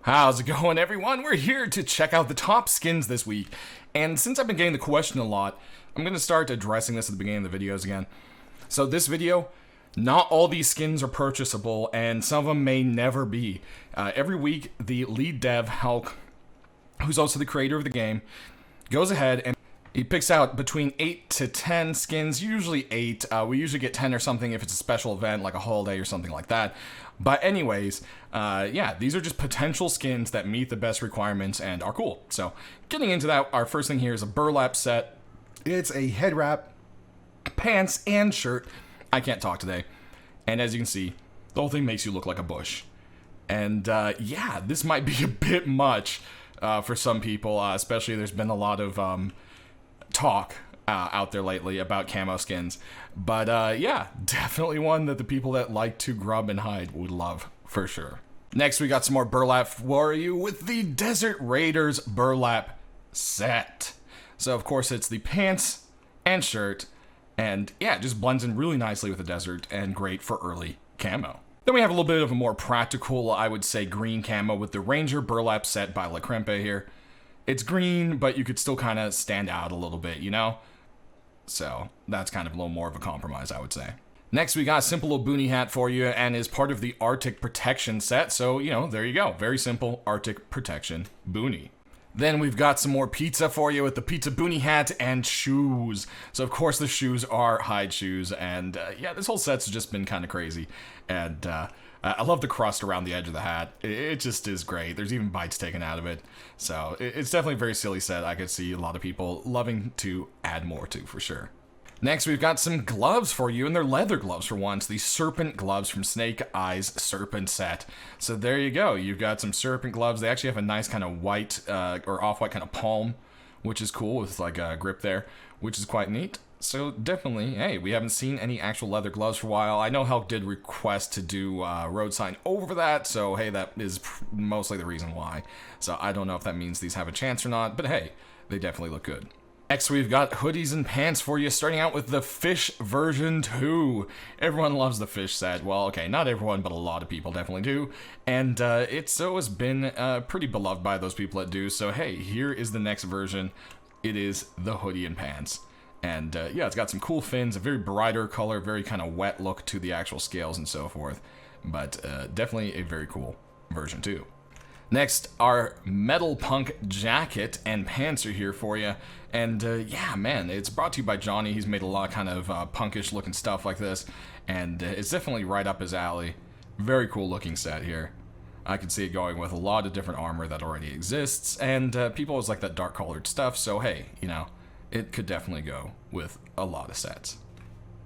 How's it going, everyone? We're here to check out the top skins this week, and since I've been getting the question a lot, I'm going to start addressing this at the beginning of the videos again. So this video, not all these skins are purchasable, and some of them may never be. Every week, the lead dev, Hulk, who's also the creator of the game, goes ahead and he picks out between 8 to 10 skins, usually 8. We usually get 10 or something if it's a special event, like a holiday or something like that. But anyways, yeah, these are just potential skins that meet the best requirements and are cool. So, getting into that, our first thing here is a burlap set. It's a head wrap, pants, and shirt. I can't talk today. And as you can see, the whole thing makes you look like a bush. And yeah, this might be a bit much for some people, especially there's been a lot of talk out there lately about camo skins. But yeah, definitely one that the people that like to grub and hide would love, for sure. Next, we got some more burlap for you with the Desert Raiders burlap set. So, of course, it's the pants and shirt, and yeah, it just blends in really nicely with the desert and great for early camo. Then we have a little bit of a more practical, I would say, green camo with the Ranger burlap set by La Crempe here. It's green, but you could still kind of stand out a little bit, you know? So, that's kind of a little more of a compromise, I would say. Next, we got a simple little boonie hat for you, and is part of the Arctic Protection set, so, you know, there you go. Very simple Arctic Protection boonie. Then we've got some more pizza for you with the pizza boonie hat and shoes. So, of course, the shoes are hide shoes, and yeah, this whole set's just been kind of crazy. And I love the crust around the edge of the hat. It just is great. There's even bites taken out of it. So, it's definitely a very silly set. I could see a lot of people loving to add more to, for sure. Next, we've got some gloves for you, and they're leather gloves for once. The Serpent gloves from Snake Eyes Serpent set. So there you go. You've got some Serpent gloves. They actually have a nice kind of white or off-white kind of palm, which is cool with like a grip there, which is quite neat. So definitely, hey, we haven't seen any actual leather gloves for a while. I know Hulk did request to do road sign over that, so hey, that is mostly the reason why. So I don't know if that means these have a chance or not, but hey, they definitely look good. Next, we've got hoodies and pants for you, starting out with the Fish version 2. Everyone loves the Fish set. Well, okay, not everyone, but a lot of people definitely do. And it's always been pretty beloved by those people that do. So, hey, here is the next version. It is the hoodie and pants. And yeah, it's got some cool fins, a very brighter color, very kind of wet look to the actual scales and so forth. But definitely a very cool version 2. Next, our Metal Punk jacket and pants are here for you. And yeah, man, it's brought to you by Johnny. He's made a lot of kind of punkish looking stuff like this. And it's definitely right up his alley. Very cool looking set here. I can see it going with a lot of different armor that already exists. And people always like that dark colored stuff. So hey, you know, it could definitely go with a lot of sets.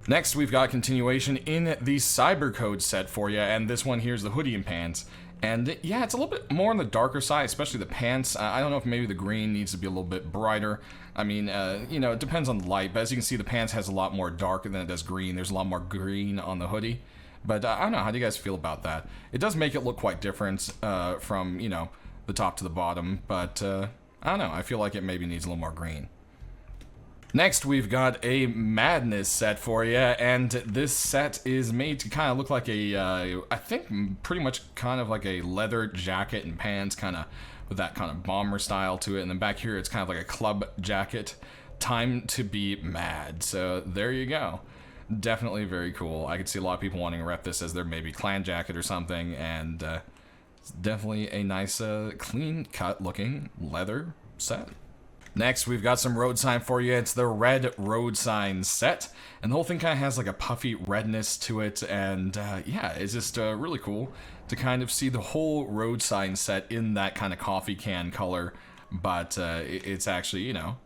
Next, we've got a continuation in the Cyber Code set for you. And this one here is the hoodie and pants. And yeah, it's a little bit more on the darker side, especially the pants. I don't know if maybe the green needs to be a little bit brighter. I mean, you know, it depends on the light. But as you can see, the pants has a lot more dark than it does green. There's a lot more green on the hoodie. But I don't know, how do you guys feel about that? It does make it look quite different from, you know, the top to the bottom. But I don't know, I feel like it maybe needs a little more green. Next, we've got a Madness set for you, and this set is made to kind of look like a, I think pretty much kind of like a leather jacket and pants, kind of with that kind of bomber style to it, and then back here it's kind of like a club jacket. Time to be mad. So there you go. Definitely very cool. I could see a lot of people wanting to rep this as their maybe clan jacket or something, and it's definitely a nice, clean cut looking leather set. Next, we've got some road sign for you. It's the Red Road Sign set. And the whole thing kind of has like a puffy redness to it. And yeah, it's just really cool to kind of see the whole road sign set in that kind of coffee can color. But it's actually, you know,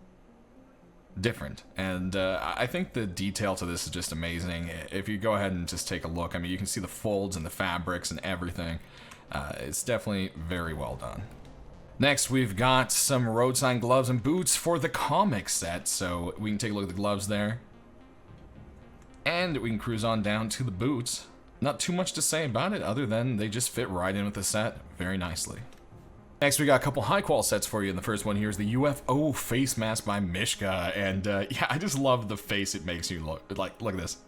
different. And I think the detail to this is just amazing. If you go ahead and just take a look, I mean, you can see the folds and the fabrics and everything. It's definitely very well done. Next, we've got some road sign gloves and boots for the comic set. So we can take a look at the gloves there. And we can cruise on down to the boots. Not too much to say about it other than they just fit right in with the set very nicely. Next, we got a couple high-quality sets for you. And the first one here is the UFO face mask by Mishka. And yeah, I just love the face it makes you look. Like, look at this.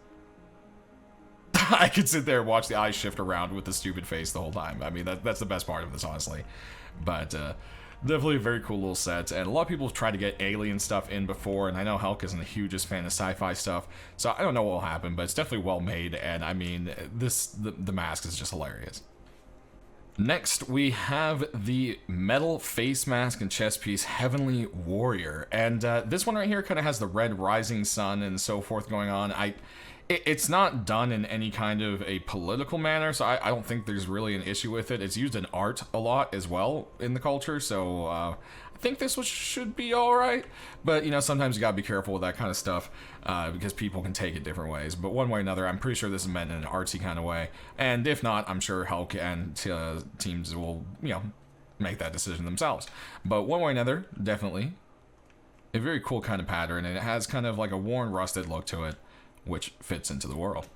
I could sit there and watch the eyes shift around with the stupid face the whole time. I mean, that's the best part of this, honestly. But definitely a very cool little set, and a lot of people have tried to get alien stuff in before, and I know Hulk isn't the hugest fan of sci-fi stuff, so I don't know what will happen, but it's definitely well made, and I mean, the mask is just hilarious. Next, we have the metal face mask and chest piece Heavenly Warrior, and this one right here kind of has the red rising sun and so forth going on. It's not done in any kind of a political manner, so I don't think there's really an issue with it. It's used in art a lot as well in the culture, so I think this one should be alright. But, you know, sometimes you gotta be careful with that kind of stuff because people can take it different ways. But one way or another, I'm pretty sure this is meant in an artsy kind of way. And if not, I'm sure Hulk and teams will, you know, make that decision themselves. But one way or another, definitely a very cool kind of pattern, and it has kind of like a worn, rusted look to it, which fits into the world.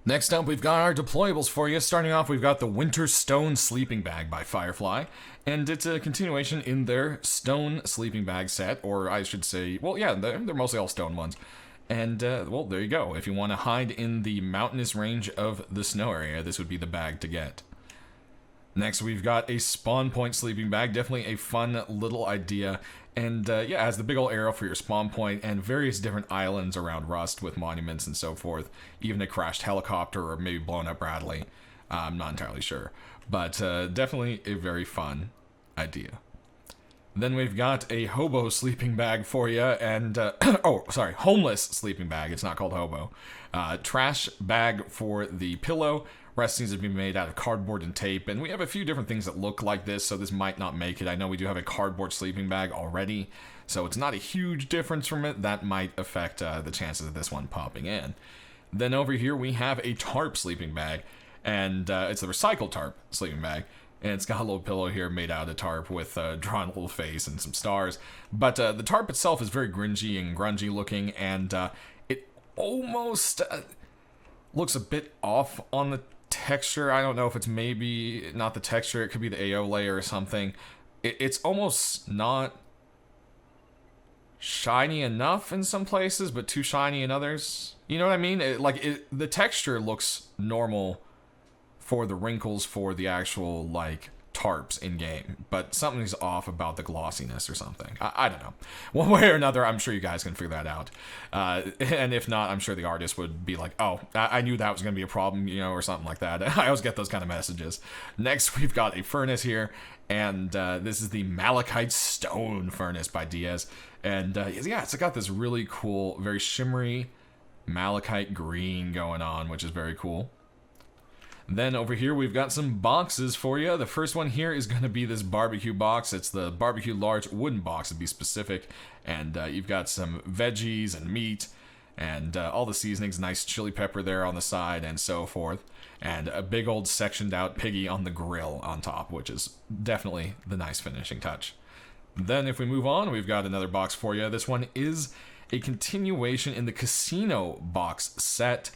Next up, we've got our deployables for you. Starting off, we've got the Winter Stone Sleeping Bag by Firefly, and it's a continuation in their stone sleeping bag set, or I should say, well, yeah, they're mostly all stone ones. And, well, there you go. If you want to hide in the mountainous range of the snow area, this would be the bag to get. Next, we've got a spawn point sleeping bag. Definitely a fun little idea. And, yeah, it has the big old arrow for your spawn point and various different islands around Rust with monuments and so forth. Even a crashed helicopter or maybe blown up Bradley. I'm not entirely sure. But definitely a very fun idea. Then we've got a hobo sleeping bag for you, and, oh, sorry, homeless sleeping bag. It's not called hobo. Trash bag for the pillow. Rest needs to be made out of cardboard and tape, and we have a few different things that look like this, so this might not make it. I know we do have a cardboard sleeping bag already, so it's not a huge difference from it. That might affect the chances of this one popping in. Then over here we have a tarp sleeping bag, and it's a recycled tarp sleeping bag. And it's got a little pillow here made out of tarp with a drawn little face and some stars. But the tarp itself is very grungy and grungy looking, and it almost looks a bit off on the texture. I don't know if it's maybe not the texture. It could be the AO layer or something. It's almost not shiny enough in some places, but too shiny in others. You know what I mean? The texture looks normal for the wrinkles for the actual, like, tarps in-game, but something's off about the glossiness or something. I don't know. One way or another, I'm sure you guys can figure that out. And if not, I'm sure the artist would be like, oh, I knew that was going to be a problem, you know, or something like that. I always get those kind of messages. Next, we've got a furnace here, and this is the Malachite Stone Furnace by Diaz. And, yeah, it's got this really cool, very shimmery malachite green going on, which is very cool. Then over here, we've got some boxes for you. The first one here is going to be this barbecue box. It's the barbecue large wooden box, to be specific. And you've got some veggies and meat and all the seasonings, nice chili pepper there on the side and so forth. And a big old sectioned out piggy on the grill on top, which is definitely the nice finishing touch. Then if we move on, we've got another box for you. This one is a continuation in the casino box set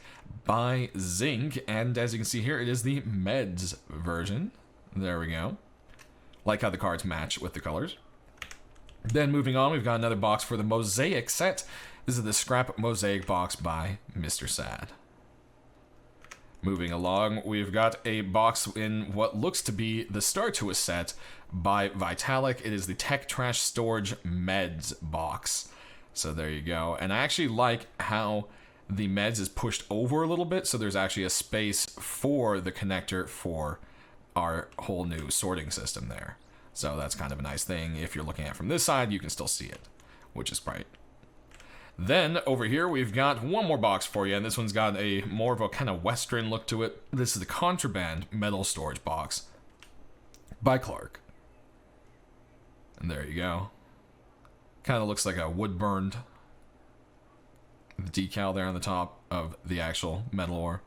by Zinc, and as you can see here, it is the Meds version. There we go. Like how the cards match with the colors. Then moving on, we've got another box for the Mosaic set. This is the Scrap Mosaic box by Mr. Sad. Moving along, we've got a box in what looks to be the start to a set by Vitalik. It is the Tech Trash Storage Meds box. So there you go. And I actually like how the Meds is pushed over a little bit, so there's actually a space for the connector for our whole new sorting system there. So that's kind of a nice thing. If you're looking at it from this side, you can still see it, which is bright. Then over here, we've got one more box for you, and this one's got a more of a kind of Western look to it. This is the Contraband Metal Storage Box by Clark. And there you go. Kind of looks like a wood-burned decal there on the top of the actual metal ore.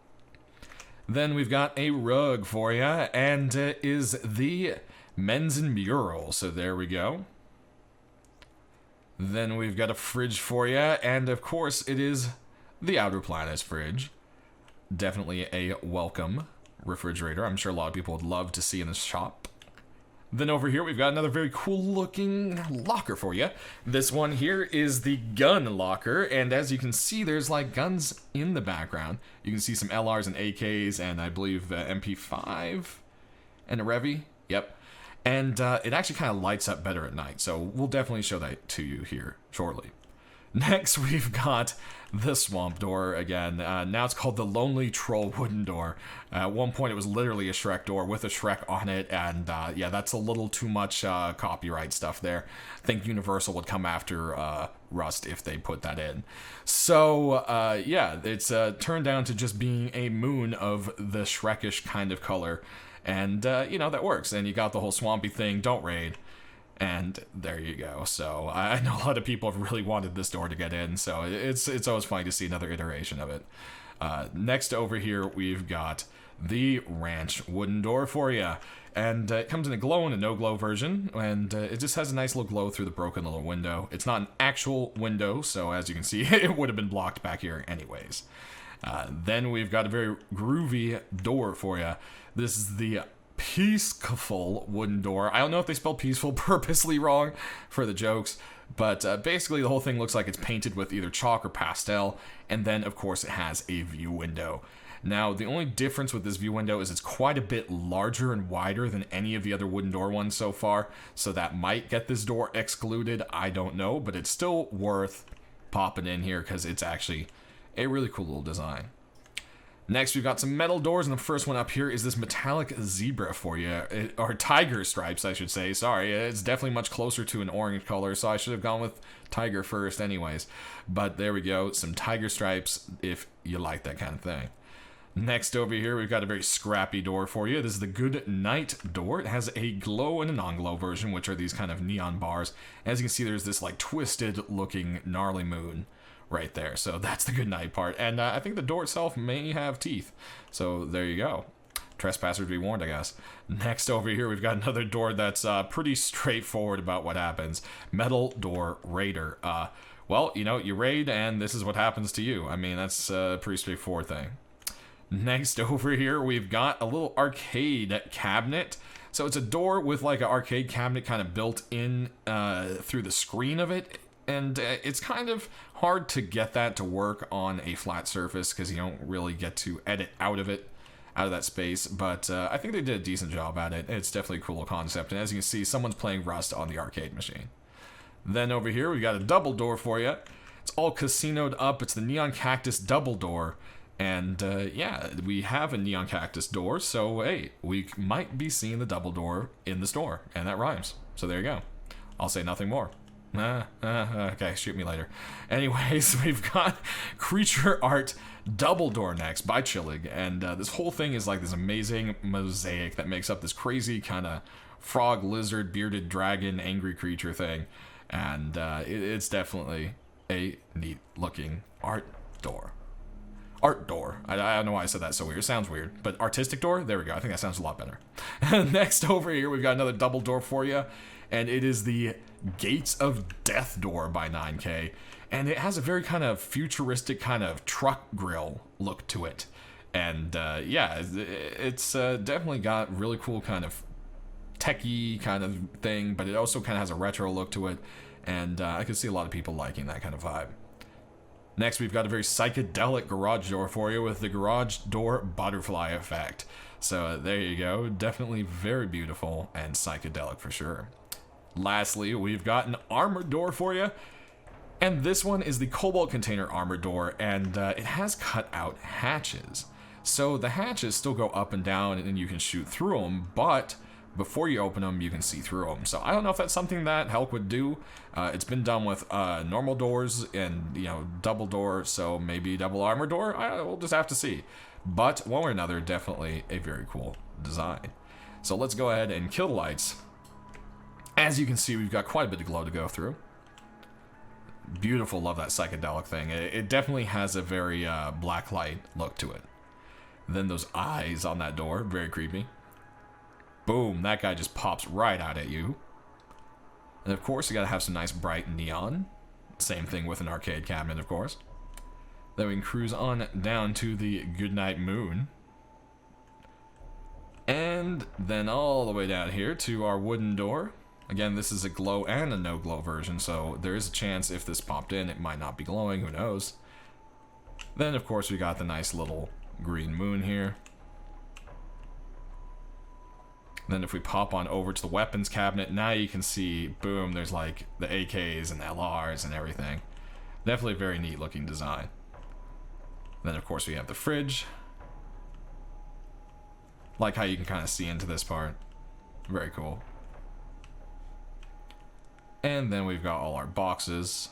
Then we've got a rug for you, and it is the Menzen Mural. So there we go. Then we've got a fridge for you, and of course it is the Outer Planets fridge. Definitely a welcome refrigerator. I'm sure a lot of people would love to see in the shop. Then over here, we've got another very cool looking locker for you. This one here is the gun locker, and as you can see, there's like guns in the background. You can see some LRs and AKs, and I believe MP5 and a Revy. Yep. And it actually kind of lights up better at night, so we'll definitely show that to you here shortly. Next, we've got the swamp door again. Now it's called the Lonely Troll wooden door. At one point, it was literally a Shrek door with a Shrek on it, and yeah, that's a little too much copyright stuff there. I think Universal would come after Rust if they put that in. So, yeah, it's turned down to just being a moon of the Shrekish kind of color, and, you know, that works. And you got the whole swampy thing, don't raid. And there you go. So I know a lot of people have really wanted this door to get in, so it's always fun to see another iteration of it. Next over here, we've got the ranch wooden door for you. And it comes in a glow and a no glow version, and it just has a nice little glow through the broken little window. It's not an actual window, so as you can see, it would have been blocked back here anyways. Then we've got a very groovy door for you. This is the Peaceful wooden door. I don't know if they spelled peaceful purposely wrong for the jokes, but basically the whole thing looks like it's painted with either chalk or pastel, and then of course it has a view window. Now the only difference with this view window is it's quite a bit larger and wider than any of the other wooden door ones so far, so that might get this door excluded, I don't know, but it's still worth popping in here because it's actually a really cool little design. Next, we've got some metal doors, and the first one up here is this metallic zebra for you, or tiger stripes, I should say. Sorry, it's definitely much closer to an orange color, so I should have gone with tiger first anyways. But there we go, some tiger stripes if you like that kind of thing. Next over here, we've got a very scrappy door for you. This is the Good Night door. It has a glow and a non-glow version, which are these kind of neon bars. As you can see, there's this like twisted looking gnarly moon right there, so that's the good night part, and I think the door itself may have teeth, so there you go. Trespassers be warned, I guess. Next over here, we've got another door that's pretty straightforward about what happens. Metal Door Raider. Well, you know, you raid, and this is what happens to you. I mean, that's a pretty straightforward thing. Next over here, we've got a little arcade cabinet. So it's a door with like an arcade cabinet kind of built in through the screen of it. And it's kind of hard to get that to work on a flat surface because you don't really get to edit out of that space. But I think they did a decent job at it. It's definitely a cool concept. And as you can see, someone's playing Rust on the arcade machine. Then over here, we got a double door for you. It's all casinoed up. It's the Neon Cactus double door. And yeah, we have a Neon Cactus door. So hey, we might be seeing the double door in the store. And that rhymes. So there you go. I'll say nothing more. Okay, shoot me later. Anyways, we've got Creature Art Double Door next by Chillig, and this whole thing is like this amazing mosaic that makes up this crazy kind of frog, lizard, bearded dragon, angry creature thing, and it's definitely a neat looking art door. Art door. I don't know why I said that so weird. It sounds weird. But artistic door? There we go. I think that sounds a lot better. Next over here, we've got another double door for you. And it is the Gates of Death door by 9K. And it has a very kind of futuristic kind of truck grill look to it. And yeah, it's definitely got really cool kind of techie kind of thing. But it also kind of has a retro look to it. And I can see a lot of people liking that kind of vibe. Next, we've got a very psychedelic garage door for you with the garage door butterfly effect. So there you go. Definitely very beautiful and psychedelic for sure. Lastly, we've got an armored door for you. And this one is the Cobalt Container armored door, and it has cut out hatches. So the hatches still go up and down, and you can shoot through them, but before you open them, you can see through them. So I don't know if that's something that Helk would do. It's been done with normal doors and, you know, double door, so maybe double armor door. We'll just have to see. But one way or another, definitely a very cool design. So let's go ahead and kill the lights. As you can see, we've got quite a bit of glow to go through. Beautiful, love that psychedelic thing. It definitely has a very black light look to it. Then those eyes on that door, very creepy. Boom, that guy just pops right out at you. And of course, you gotta have some nice bright neon. Same thing with an arcade cabinet, of course. Then we can cruise on down to the Goodnight Moon. And And then all the way down here to our wooden door. Again, this is a glow and a no glow version, so there is a chance if this popped in, it might not be glowing, who knows. Then, of course, we got the nice little green moon here. Then if we pop on over to the weapons cabinet, now you can see, boom, there's like the AKs and LRs and everything. Definitely a very neat looking design. Then, of course, we have the fridge. Like how you can kind of see into this part. Very cool. And then we've got all our boxes.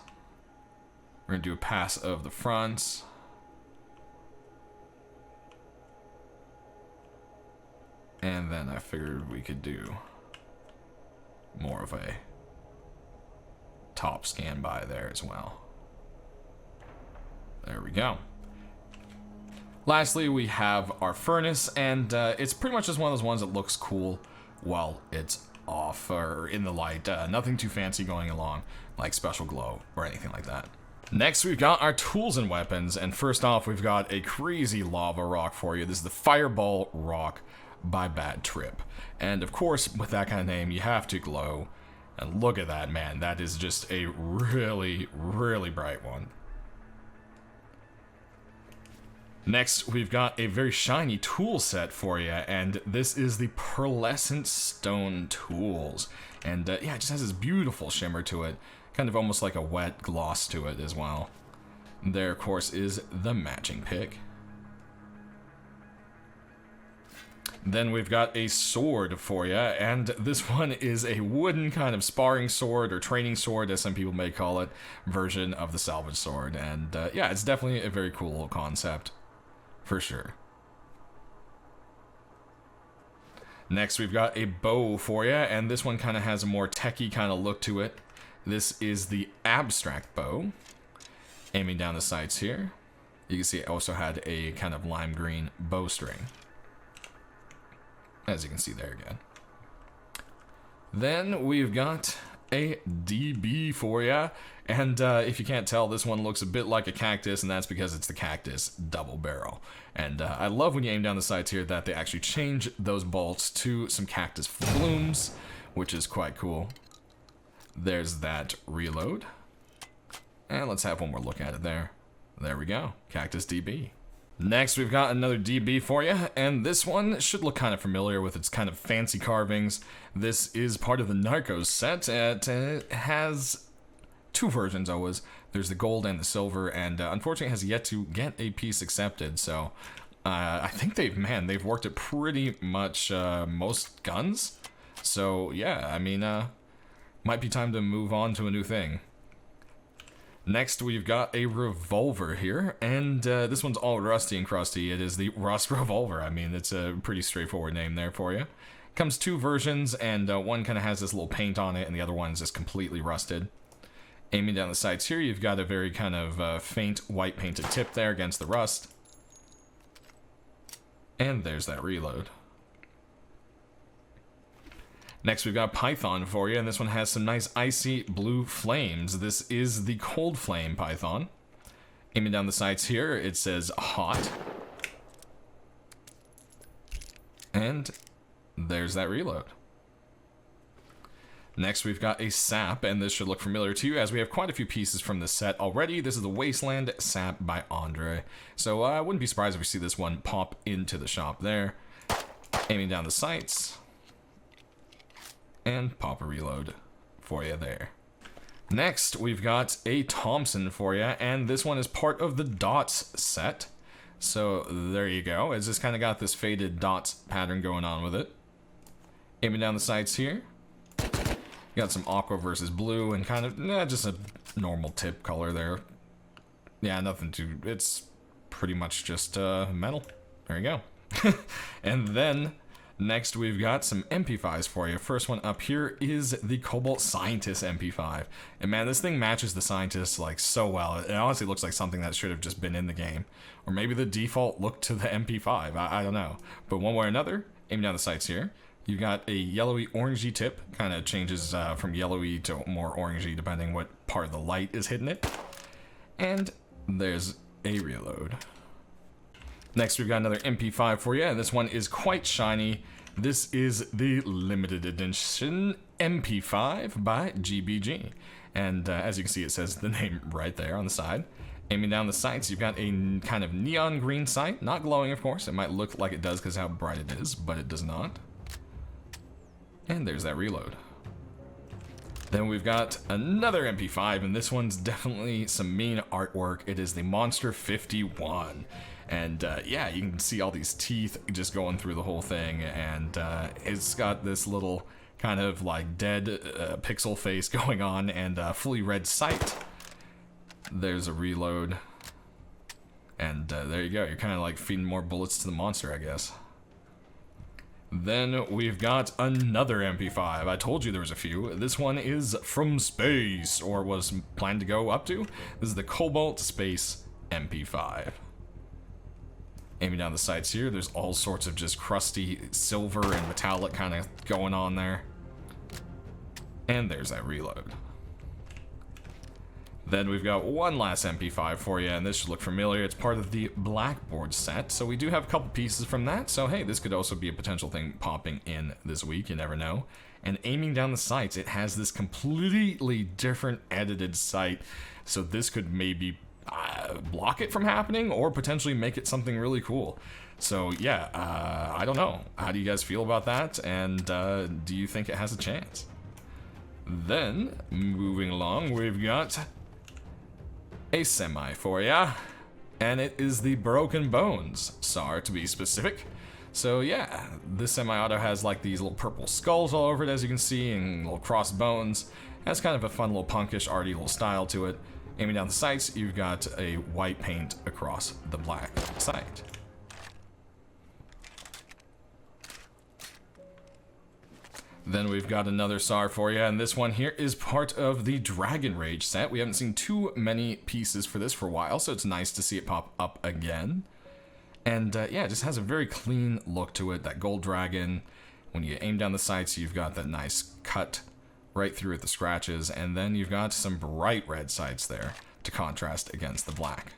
We're going to do a pass of the fronts. And then I figured we could do more of a top scan by there as well. There we go. Lastly, we have our furnace, and it's pretty much just one of those ones that looks cool while it's off or in the light. Nothing too fancy going along, like special glow or anything like that. Next, we've got our tools and weapons, and first off, we've got a crazy lava rock for you. This is the Fireball Rock by Bad Trip. And of course, with that kind of name, you have to glow. And look at that, man. That is just a really, really bright one. Next, we've got a very shiny tool set for you, and this is the Pearlescent Stone Tools. And yeah, it just has this beautiful shimmer to it, kind of almost like a wet gloss to it as well. There, of course, is the matching pick. Then we've got a sword for you, and this one is a wooden kind of sparring sword, or training sword, as some people may call it, version of the salvage sword. And yeah, it's definitely a very cool little concept. For sure. Next, we've got a bow for you, and this one kind of has a more techie kind of look to it. This is the Abstract Bow. Aiming down the sights here. You can see it also had a kind of lime green bowstring. As you can see there again. Then we've got a DB for you, and if you can't tell, this one looks a bit like a cactus, and that's because it's the Cactus Double Barrel. And I love when you aim down the sights here that they actually change those bolts to some cactus blooms, which is quite cool. There's that reload, and let's have one more look at it there. There we go, Cactus DB. Next, we've got another DB for you, and this one should look kind of familiar with its kind of fancy carvings. This is part of the Narcos set. It has two versions always. There's the gold and the silver, and unfortunately has yet to get a piece accepted, so I think they've worked at pretty much most guns. So yeah, I mean, might be time to move on to a new thing. Next, we've got a revolver here, and this one's all rusty and crusty. It is the Rust Revolver. I mean, it's a pretty straightforward name there for you. Comes two versions, and one kind of has this little paint on it, and the other one's just completely rusted. Aiming down the sights here, you've got a very kind of faint white painted tip there against the rust. And there's that reload. Next, we've got Python for you, and this one has some nice icy blue flames. This is the Cold Flame Python. Aiming down the sights here, it says hot. And there's that reload. Next, we've got a sap, and this should look familiar to you, as we have quite a few pieces from this set already. This is the Wasteland Sap by Andre. So I wouldn't be surprised if we see this one pop into the shop there. Aiming down the sights. And pop a reload for you there. Next, we've got a Thompson for you, and this one is part of the Dots set. So there you go. It's just kind of got this faded dots pattern going on with it. Aiming down the sights here. You got some aqua versus blue, and kind of just a normal tip color there. Yeah, nothing too. It's pretty much just metal. There you go. And then next, we've got some MP5s for you. First one up here is the Cobalt Scientist MP5. And man, this thing matches the Scientist like so well. It honestly looks like something that should have just been in the game. Or maybe the default look to the MP5. I don't know. But one way or another, aim down the sights here. You've got a yellowy orangey tip. Kind of changes from yellowy to more orangey depending what part of the light is hitting it. And there's a reload. Next, we've got another MP5 for you, and this one is quite shiny. This is the limited edition MP5 by GBG. And as you can see, it says the name right there on the side. Aiming down the sights, you've got a kind of neon green sight. Not glowing, of course. It might look like it does because how bright it is, but it does not. And there's that reload. Then we've got another MP5, and this one's definitely some mean artwork. It is the Monster 51. And yeah, you can see all these teeth just going through the whole thing, and it's got this little kind of like dead pixel face going on, and fully red sight. There's a reload, and there you go. You're kind of like feeding more bullets to the monster, I guess. Then we've got another MP5. I told you there was a few. This one is from space, or was planned to go up to. This is the Cobalt Space MP5. Aiming down the sights here, there's all sorts of just crusty silver and metallic kind of going on there. And there's that reload. Then we've got one last MP5 for you, and this should look familiar. It's part of the Blackboard set, so we do have a couple pieces from that. So hey, this could also be a potential thing popping in this week, you never know. And aiming down the sights, it has this completely different edited sight, so this could maybe block it from happening or potentially make it something really cool. So yeah, I don't know. How do you guys feel about that? And do you think it has a chance? Then, moving along, we've got a semi for ya, and it is the Broken Bones SAR, to be specific. So yeah, this semi-auto has like these little purple skulls all over it, as you can see, and little crossed bones. Has kind of a fun little punkish, arty little style to it. Aiming down the sights, you've got a white paint across the black sight. Then we've got another SAR for you, and this one here is part of the Dragon Rage set. We haven't seen too many pieces for this for a while, so it's nice to see it pop up again. And yeah, it just has a very clean look to it, that gold dragon. When you aim down the sights, you've got that nice cut right through at the scratches, and then you've got some bright red sights there to contrast against the black.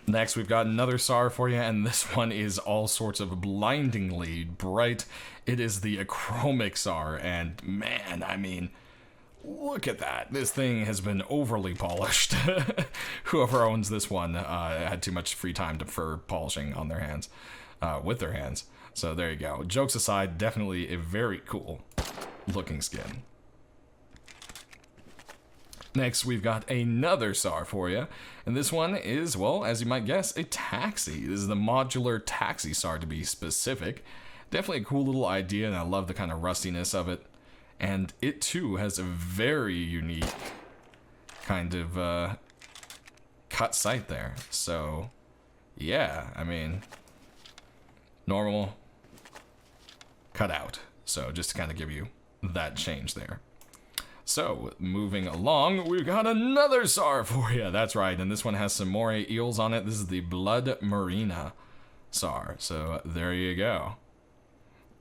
Next, we've got another SAR for you, and this one is all sorts of blindingly bright. It is the Achromic SAR, and man, I mean, look at that. This thing has been overly polished. Whoever owns this one had too much free time for polishing on their hands, with their hands. So there you go. Jokes aside, definitely a very cool looking skin. Next, we've got another SAR for you, and this one is, well, as you might guess, a taxi. This is the modular taxi SAR, to be specific. Definitely a cool little idea, and I love the kind of rustiness of it. And it, too, has a very unique kind of cut sight there. So, yeah, I mean, normal, cut out. So, just to kind of give you that change there. So, moving along, we've got another SAR for you. That's right, and this one has some moray eels on it. This is the Blood Marina SAR. So, there you go.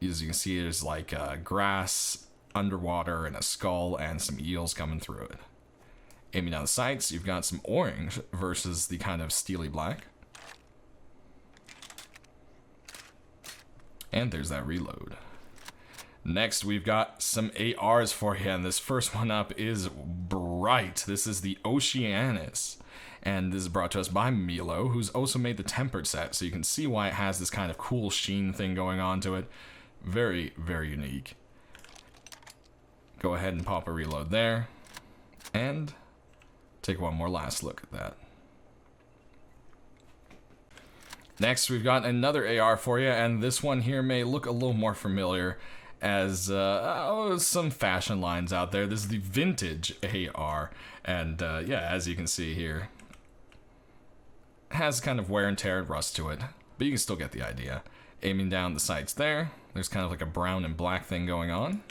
As you can see, there's like grass underwater and a skull and some eels coming through it. Aiming down the sights, you've got some orange versus the kind of steely black. And there's that reload. Next, we've got some ARs for you, and this first one up is bright. This is the Oceanus, and this is brought to us by Milo, who's also made the Tempered set, so you can see why it has this kind of cool sheen thing going on to it. Very, very unique. Go ahead and pop a reload there, and take one more last look at that. Next, we've got another AR for you, and this one here may look a little more familiar as some fashion lines out there. This is the Vintage AR, and yeah, as you can see here, has kind of wear and tear and rust to it, but you can still get the idea. Aiming down the sights there, there's kind of like a brown and black thing going on.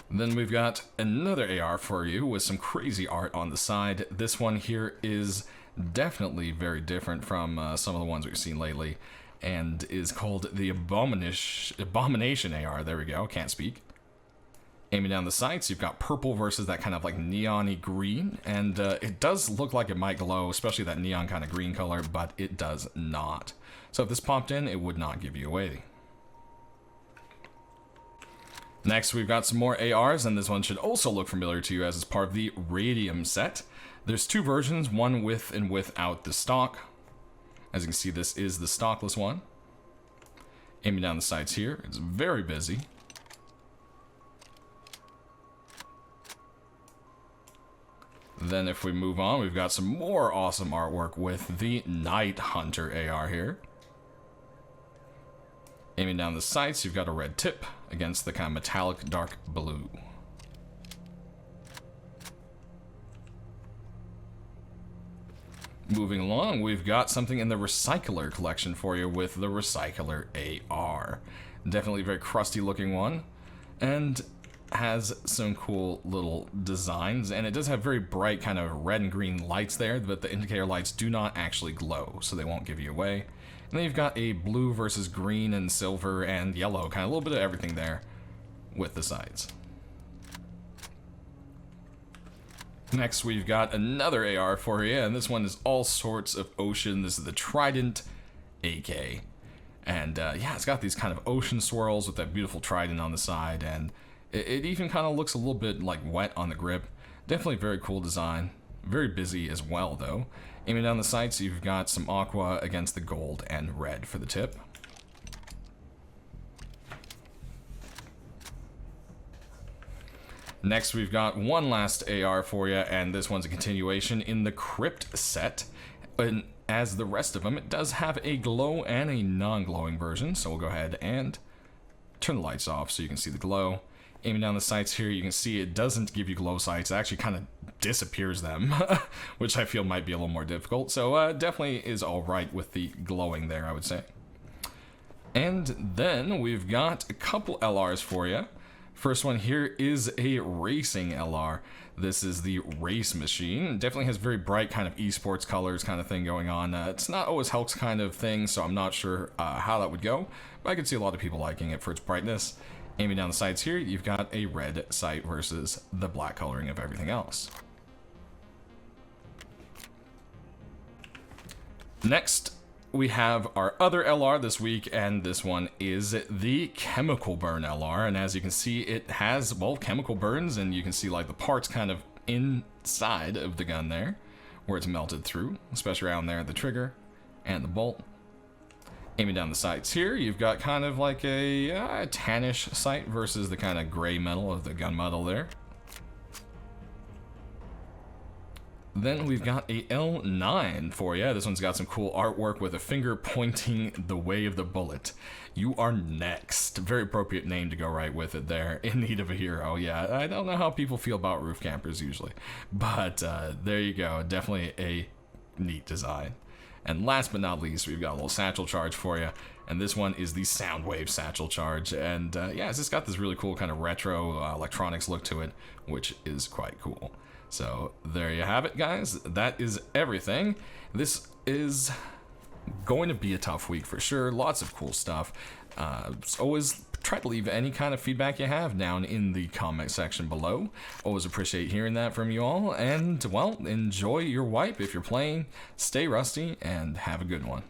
Then we've got another AR for you with some crazy art on the side. This one here is definitely very different from some of the ones we've seen lately, and is called the Abomination AR. There we go, can't speak. Aiming down the sights, you've got purple versus that kind of like neon-y green, and it does look like it might glow, especially that neon kind of green color, but it does not. So if this popped in, it would not give you away. Next, we've got some more ARs, and this one should also look familiar to you as it's part of the Radium set. There's two versions, one with and without the stock. As you can see, this is the stockless one. Aiming down the sights here, it's very busy. Then if we move on, we've got some more awesome artwork with the Night Hunter AR here. Aiming down the sights, you've got a red tip against the kind of metallic dark blue. Moving along, we've got something in the Recycler collection for you with the Recycler AR. Definitely a very crusty looking one, and has some cool little designs, and it does have very bright kind of red and green lights there, but the indicator lights do not actually glow, so they won't give you away. And then you've got a blue versus green and silver and yellow, kind of a little bit of everything there with the sights. Next, we've got another AR for you, and this one is all sorts of ocean. This is the Trident AK. And yeah, it's got these kind of ocean swirls with that beautiful trident on the side, and it even kind of looks a little bit like wet on the grip. Definitely very cool design. Very busy as well, though. Aiming down the sights, you've got some aqua against the gold and red for the tip. Next, we've got one last AR for you, and this one's a continuation in the Crypt set. And as the rest of them, it does have a glow and a non-glowing version, so we'll go ahead and turn the lights off so you can see the glow. Aiming down the sights here, you can see it doesn't give you glow sights. It actually kind of disappears them, which I feel might be a little more difficult. So definitely is all right with the glowing there, I would say. And then we've got a couple LRs for you. First one here is a racing LR. This is the Race Machine. Definitely has very bright kind of esports colors kind of thing going on. It's not always Hulk's kind of thing, so I'm not sure how that would go, but I could see a lot of people liking it for its brightness. Aiming down the sights here, you've got a red sight versus the black coloring of everything else. Next, we have our other LR this week, and this one is the Chemical Burn LR. And as you can see, it has, well, chemical burns, and you can see like the parts kind of inside of the gun there, where it's melted through, especially around there at the trigger and the bolt. Aiming down the sights here, you've got kind of like a tannish sight versus the kind of gray metal of the gunmetal there. Then we've got a L9 for you. This one's got some cool artwork with a finger pointing the way of the bullet. You are next. Very appropriate name to go right with it there. In need of a hero. Yeah, I don't know how people feel about roof campers usually, but there you go. Definitely a neat design. And last but not least, we've got a little satchel charge for you. And this one is the Soundwave satchel charge. And yeah, it's just got this really cool kind of retro electronics look to it, which is quite cool. So there you have it, guys. That is everything. This is going to be a tough week for sure. Lots of cool stuff. Always try to leave any kind of feedback you have down in the comment section below. Always appreciate hearing that from you all. And, well, enjoy your wipe if you're playing. Stay rusty and have a good one.